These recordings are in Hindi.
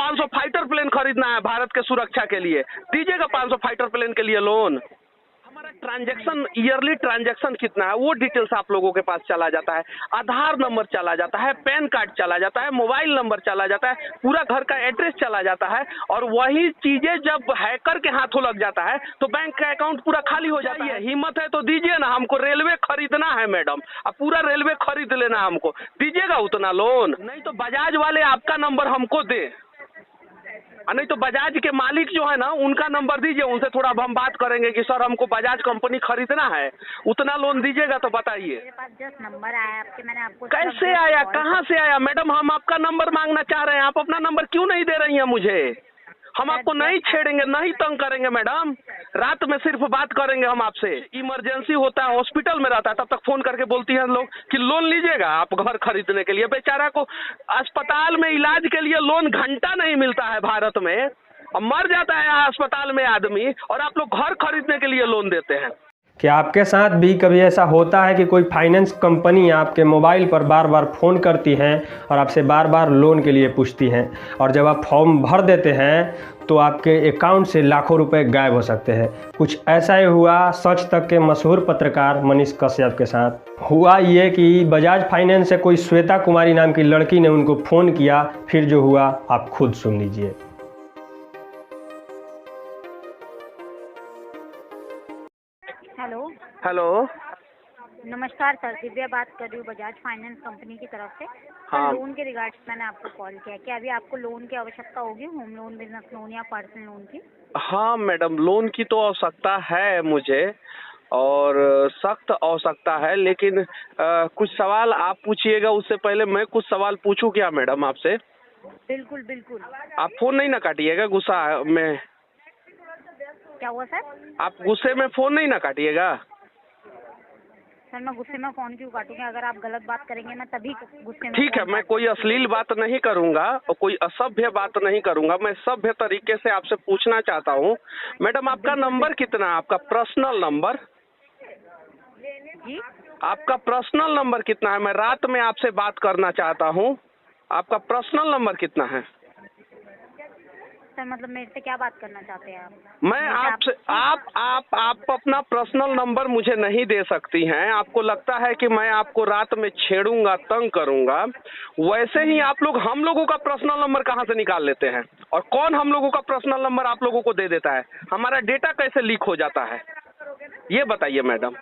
500 फाइटर प्लेन खरीदना है भारत के सुरक्षा के लिए, दीजिएगा 500 फाइटर प्लेन के लिए लोन। हमारा ट्रांजैक्शन, ईयरली ट्रांजैक्शन कितना है वो डिटेल्स आप लोगों के पास चला जाता है, आधार नंबर चला जाता है, पैन कार्ड चला जाता है, मोबाइल नंबर चला जाता है, पूरा घर का एड्रेस चला जाता है। और वही चीजें जब हैकर के हाथों लग जाता है तो बैंक का अकाउंट पूरा खाली हो जाता है। हिम्मत है तो दीजिए ना, हमको रेलवे खरीदना है मैडम, अब पूरा रेलवे खरीद लेना, हमको दीजिएगा उतना लोन। नहीं तो बजाज वाले आपका नंबर हमको दे, नहीं तो बजाज के मालिक जो है ना उनका नंबर दीजिए, उनसे थोड़ा अब हम बात करेंगे कि सर हमको बजाज कंपनी खरीदना है, उतना लोन दीजिएगा तो बताइए। मेरे पास जस्ट नंबर आया आपके, मैंने आपको कैसे आया, कहाँ से आया मैडम? हम आपका नंबर मांगना चाह रहे हैं, आप अपना नंबर क्यों नहीं दे रही हैं मुझे? हम आपको नहीं छेड़ेंगे, नहीं तंग करेंगे मैडम, रात में सिर्फ बात करेंगे हम आपसे। इमरजेंसी होता है, हॉस्पिटल में रहता है, तब तक फोन करके बोलती हैं लोग कि लोन लीजिएगा आप घर खरीदने के लिए। बेचारा को अस्पताल में इलाज के लिए लोन घंटा नहीं मिलता है भारत में, और मर जाता है अस्पताल में आदमी, और आप लोग घर खरीदने के लिए लोन देते हैं। क्या आपके साथ भी कभी ऐसा होता है कि कोई फाइनेंस कंपनी आपके मोबाइल पर बार बार फ़ोन करती हैं और आपसे बार बार लोन के लिए पूछती हैं, और जब आप फॉर्म भर देते हैं तो आपके अकाउंट से लाखों रुपए गायब हो सकते हैं? कुछ ऐसा ही हुआ सच तक के मशहूर पत्रकार मनीष कश्यप के साथ। हुआ ये कि बजाज फाइनेंस से कोई श्वेता कुमारी नाम की लड़की ने उनको फ़ोन किया, फिर जो हुआ आप खुद सुन लीजिए। हेलो। हेलो, नमस्कार सर, दिव्या बात कर रही हूँ बजाज फाइनेंस कंपनी की तरफ से। हाँ। लोन के रिगार्ड्स मैंने आपको कॉल किया। क्या अभी आपको लोन की आवश्यकता होगी, होम लोन, बिजनेस लोन या पर्सनल लोन की? हाँ मैडम, लोन की तो आवश्यकता है मुझे, और सख्त आवश्यकता है, लेकिन कुछ सवाल आप पूछिएगा उससे पहले मैं कुछ सवाल पूछूं क्या मैडम आपसे? बिल्कुल बिल्कुल। आप फोन नहीं ना काटिएगा गुस्सा में? क्या हुआ सर? आप गुस्से में फोन नहीं ना काटिएगा? सर मैं गुस्से में फोन क्यों काटूंगी? अगर आप गलत बात करेंगे मैं तभी गुस्से में। ठीक है, मैं कोई अश्लील बात नहीं करूंगा और कोई असभ्य बात नहीं करूंगा, मैं सभ्य तरीके से आपसे पूछना चाहता हूँ। मैडम आपका नंबर कितना है, आपका पर्सनल नंबर? जी? आपका पर्सनल नंबर कितना है? मैं रात में आपसे बात करना चाहता हूँ, आपका पर्सनल नंबर कितना है? सर मतलब मेरे से क्या बात करना चाहते हैं आप? मैं आपसे आप अपना पर्सनल नंबर मुझे नहीं दे सकती हैं। आपको लगता है कि मैं आपको रात में छेड़ूंगा, तंग करूंगा। वैसे ही आप लोग हम लोगों का पर्सनल नंबर कहाँ से निकाल लेते हैं, और कौन हम लोगों का पर्सनल नंबर आप लोगों को दे देता है? हमारा डेटा कैसे लीक हो जाता है, ये बताइए मैडम।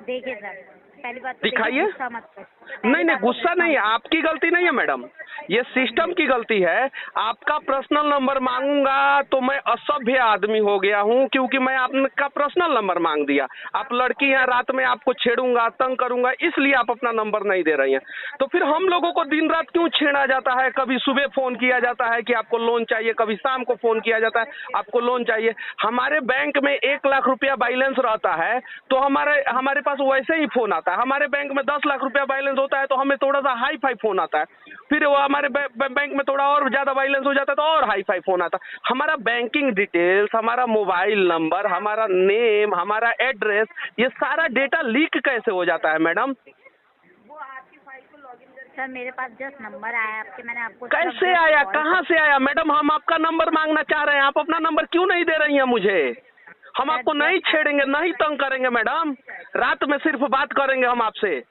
देखिए सर, पहली बात तो दिखाइए। गुस्सा मत करिए। नहीं, गुस्सा नहीं है, आपकी गलती नहीं है मैडम, ये सिस्टम की गलती है। आपका पर्सनल नंबर मांगूंगा तो मैं असभ्य आदमी हो गया हूँ, क्योंकि मैं आपका पर्सनल नंबर मांग दिया। आप लड़की हैं, रात में आपको छेड़ूंगा, तंग करूंगा, इसलिए आप अपना नंबर नहीं दे रही हैं। तो फिर हम लोगों को दिन रात क्यों छेड़ा जाता है? कभी सुबह फोन किया जाता है कि आपको लोन चाहिए, कभी शाम को फोन किया जाता है आपको लोन चाहिए। हमारे बैंक में 1 लाख रुपया बैलेंस रहता है तो हमारे पास वैसे ही फोन आता है। हमारे बैंक में 10 लाख रुपया बैलेंस होता है तो हमें थोड़ा सा हाई फाई फोन आता है। फिर वो हमारे बैंक में थोड़ा और ज्यादा बैलेंस हो जाता है तो और हाई फाई फोन आता है। हमारा बैंकिंग डिटेल्स, हमारा मोबाइल नंबर, हमारा नेम, हमारा एड्रेस, ये सारा डेटा लीक कैसे हो जाता है मैडम? सर मेरे पास जस्ट नंबर आया आपके, मैंने आपको कैसे आया, कहाँ से आया मैडम? हम आपका नंबर मांगना चाह रहे हैं, आप अपना नंबर क्यों नहीं दे रही हैं मुझे? हम आपको नहीं छेड़ेंगे, नहीं तंग करेंगे मैडम, रात में सिर्फ बात करेंगे हम आपसे।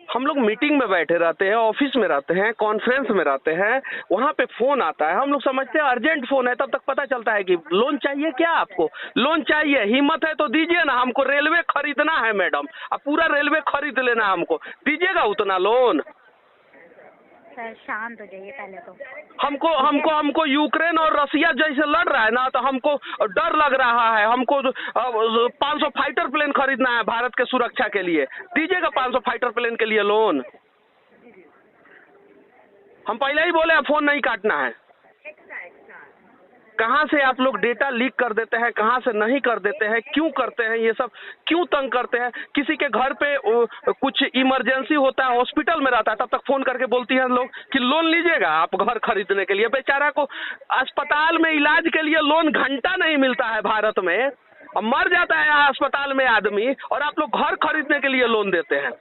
हम लोग मीटिंग में बैठे रहते हैं, ऑफिस में रहते हैं, कॉन्फ्रेंस में रहते हैं, वहाँ पे फोन आता है, हम लोग समझते हैं अर्जेंट फोन है, तब तक पता चलता है कि लोन चाहिए। क्या आपको लोन चाहिए? हिम्मत है तो दीजिए ना, हमको रेलवे खरीदना है मैडम, अब पूरा रेलवे खरीद लेना, हमको दीजिएगा उतना लोन। सर शांत हो जाइए पहले तो। हमको यूक्रेन और रसिया जैसे लड़ रहा है ना, तो हमको डर लग रहा है। हमको 500 फाइटर प्लेन खरीदना है भारत के सुरक्षा के लिए, दीजिएगा 500 फाइटर प्लेन के लिए लोन। हम पहले ही बोले फोन नहीं काटना है। कहाँ से आप लोग डेटा लीक कर देते हैं, कहाँ से नहीं कर देते हैं, क्यों करते हैं ये सब, क्यों तंग करते हैं? किसी के घर पे कुछ इमरजेंसी होता है, हॉस्पिटल में रहता है, तब तक फोन करके बोलती हैं लोग कि लोन लीजिएगा आप घर खरीदने के लिए। बेचारा को अस्पताल में इलाज के लिए लोन घंटा नहीं मिलता है भारत में, और मर जाता है अस्पताल में आदमी, और आप लोग घर खरीदने के लिए लोन देते हैं।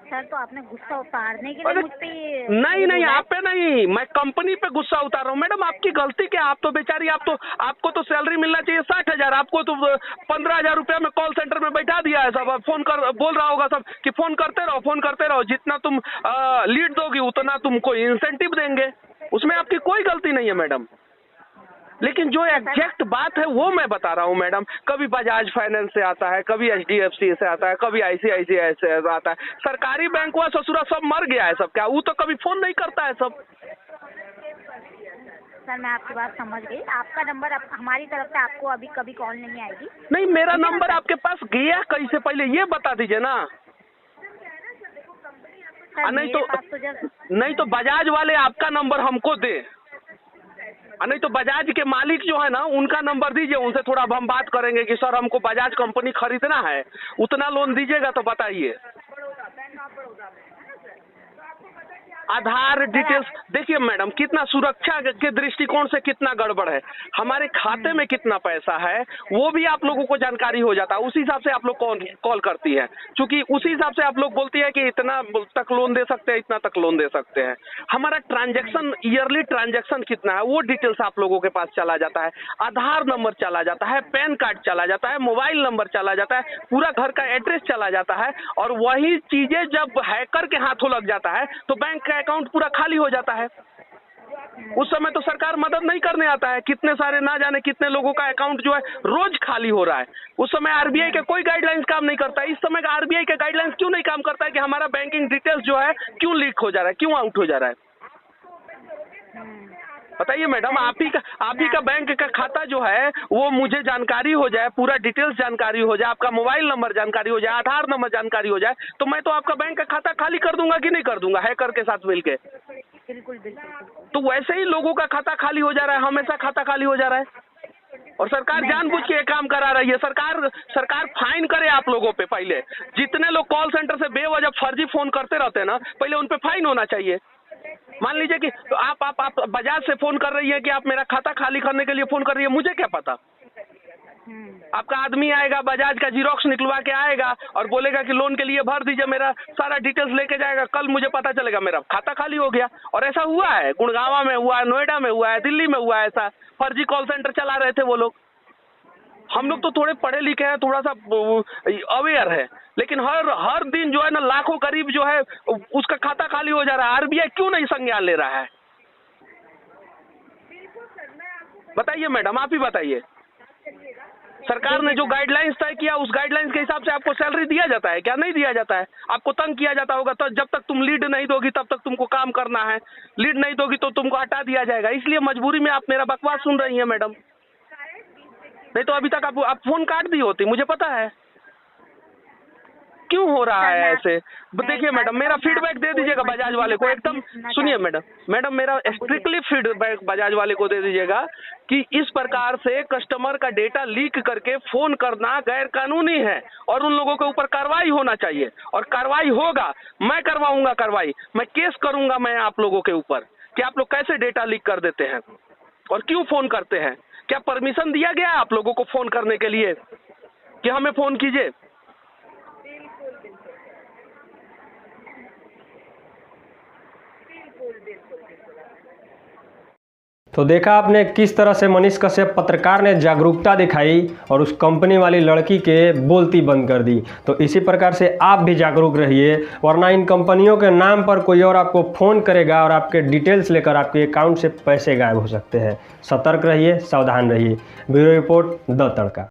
सर तो आपने गुस्सा उतारने के लिए अरे मुझ पे ये नहीं नहीं, बोला है? आप पे नहीं, मैं कंपनी पे गुस्सा उतार रहा हूँ। मैडम आपकी गलती क्या? आप तो बेचारी, आपको तो सैलरी मिलना चाहिए 60,000, आपको तो 15,000 रुपया में कॉल सेंटर में बैठा दिया है सब। अब फोन कर बोल रहा होगा सब कि फोन करते रहो, जितना तुम लीड दोगी उतना तुमको इंसेंटिव देंगे। उसमें आपकी कोई गलती नहीं है मैडम, लेकिन जो एग्जैक्ट बात है वो मैं बता रहा हूँ मैडम। कभी बजाज फाइनेंस से आता है, कभी HDFC से आता है, कभी ICICI से आता है। सरकारी बैंक हुआ ससुरा सब मर गया है सब, क्या वो तो कभी फोन नहीं करता है सब। सर मैं आपकी बात समझ गई। आपका नंबर हमारी तरफ से आपको अभी कभी कॉल नहीं आएगी। नहीं, मेरा नंबर आपके पास गया कैसे, पहले ये बता दीजिए ना। सर नहीं मेरे पास तो जब नहीं तो बजाज वाले आपका नंबर हमको दे, नहीं तो बजाज के मालिक जो है ना उनका नंबर दीजिए, उनसे थोड़ा अब हम बात करेंगे कि सर हमको बजाज कंपनी खरीदना है, उतना लोन दीजिएगा तो बताइए। आधार डिटेल्स देखिए मैडम, कितना सुरक्षा के दृष्टिकोण से कितना गड़बड़ है। हमारे खाते में कितना पैसा है वो भी आप लोगों को जानकारी हो जाता है, उसी हिसाब से आप लोग कॉल करती है, क्योंकि उसी हिसाब से आप लोग बोलती है कि इतना तक लोन दे सकते हैं, इतना तक लोन दे सकते हैं। हमारा ट्रांजैक्शन, ईयरली ट्रांजैक्शन कितना है वो डिटेल्स आप लोगों के पास चला जाता है। आधार नंबर चला जाता है, पैन कार्ड चला जाता है, मोबाइल नंबर चला जाता है, पूरा घर का एड्रेस चला जाता है। और वही चीजें जब हैकर के हाथों लग जाता है तो बैंक का अकाउंट पूरा खाली हो जाता है। उस समय तो सरकार मदद नहीं करने आता है, कितने सारे ना जाने कितने लोगों का अकाउंट जो है रोज खाली हो रहा है। उस समय RBI के कोई गाइडलाइंस काम नहीं करता है। इस समय का RBI के गाइडलाइंस क्यों नहीं काम करता है कि हमारा बैंकिंग डिटेल्स जो है क्यों लीक हो जा रहा है, क्यों आउट हो जा रहा है? बताइए मैडम, आप ही का बैंक का खाता जो है वो मुझे जानकारी हो जाए, पूरा डिटेल्स जानकारी हो जाए, आपका मोबाइल नंबर जानकारी हो जाए, आधार नंबर जानकारी हो जाए, तो मैं तो आपका बैंक का खाता खाली कर दूंगा कि नहीं कर दूंगा हैकर के साथ मिलके। बिल्कुल बिल्कुल। तो वैसे ही लोगों का खाता खाली हो जा रहा है, हमेशा खाता खाली हो जा रहा है। और सरकार जानबूझ के ये काम करा रही है। सरकार फाइन करे आप लोगों पे। पहले जितने लोग कॉल सेंटर से बेवजह फर्जी फोन करते रहते हैं ना, पहले उन पे फाइन होना चाहिए। मान लीजिए कि तो आप बजाज से फोन कर रही है कि आप मेरा खाता खाली करने के लिए फोन कर रही है, मुझे क्या पता। आपका आदमी आएगा, बजाज का जीरोक्स निकलवा के आएगा और बोलेगा कि लोन के लिए भर दीजिए, मेरा सारा डिटेल्स लेके जाएगा, कल मुझे पता चलेगा मेरा खाता खाली हो गया। और ऐसा हुआ है, गुड़गांव में हुआ है, नोएडा में हुआ है, दिल्ली में हुआ है। ऐसा फर्जी कॉल सेंटर चला रहे थे वो लोग। हम लोग तो थोड़े पढ़े लिखे हैं, थोड़ा सा अवेयर है, लेकिन हर दिन जो है ना लाखों करीब जो है उसका खाता खाली हो जा रहा है। RBI क्यों नहीं संज्ञान ले रहा है? बताइए मैडम, आप ही बताइए। सरकार ने जो गाइडलाइंस तय किया उस गाइडलाइंस के हिसाब से आपको सैलरी दिया जाता है क्या? नहीं दिया जाता है। आपको तंग किया जाता होगा, तो जब तक तुम लीड नहीं दोगी तब तक तुमको काम करना है, लीड नहीं दोगी तो तुमको हटा दिया जाएगा। इसलिए मजबूरी में आप मेरा बकवास सुन रही हैं मैडम, नहीं तो अभी तक आप फोन काट दी होती, मुझे पता है। क्यों हो रहा है ऐसे? देखिए मैडम, मेरा फीडबैक दे दीजिएगा बजाज वाले को एकदम। सुनिए मैडम मेरा स्ट्रिक्टली फीडबैक बजाज वाले को दे दीजिएगा कि इस प्रकार से कस्टमर का डेटा लीक करके फोन करना गैर कानूनी है और उन लोगों के ऊपर कार्रवाई होना चाहिए। और कार्रवाई होगा, मैं करवाऊंगा कार्रवाई, मैं केस करूंगा मैं आप लोगों के ऊपर कि आप लोग कैसे डेटा लीक कर देते हैं और क्यों फोन करते हैं। क्या परमिशन दिया गया है आप लोगों को फोन करने के लिए कि हमें फोन कीजिए? तो देखा आपने किस तरह से मनीष कश्यप पत्रकार ने जागरूकता दिखाई और उस कंपनी वाली लड़की के बोलती बंद कर दी। तो इसी प्रकार से आप भी जागरूक रहिए, वरना इन कंपनियों के नाम पर कोई और आपको फ़ोन करेगा और आपके डिटेल्स लेकर आपके अकाउंट से पैसे गायब हो सकते हैं। सतर्क रहिए, सावधान रहिए। Bureau report the tadka.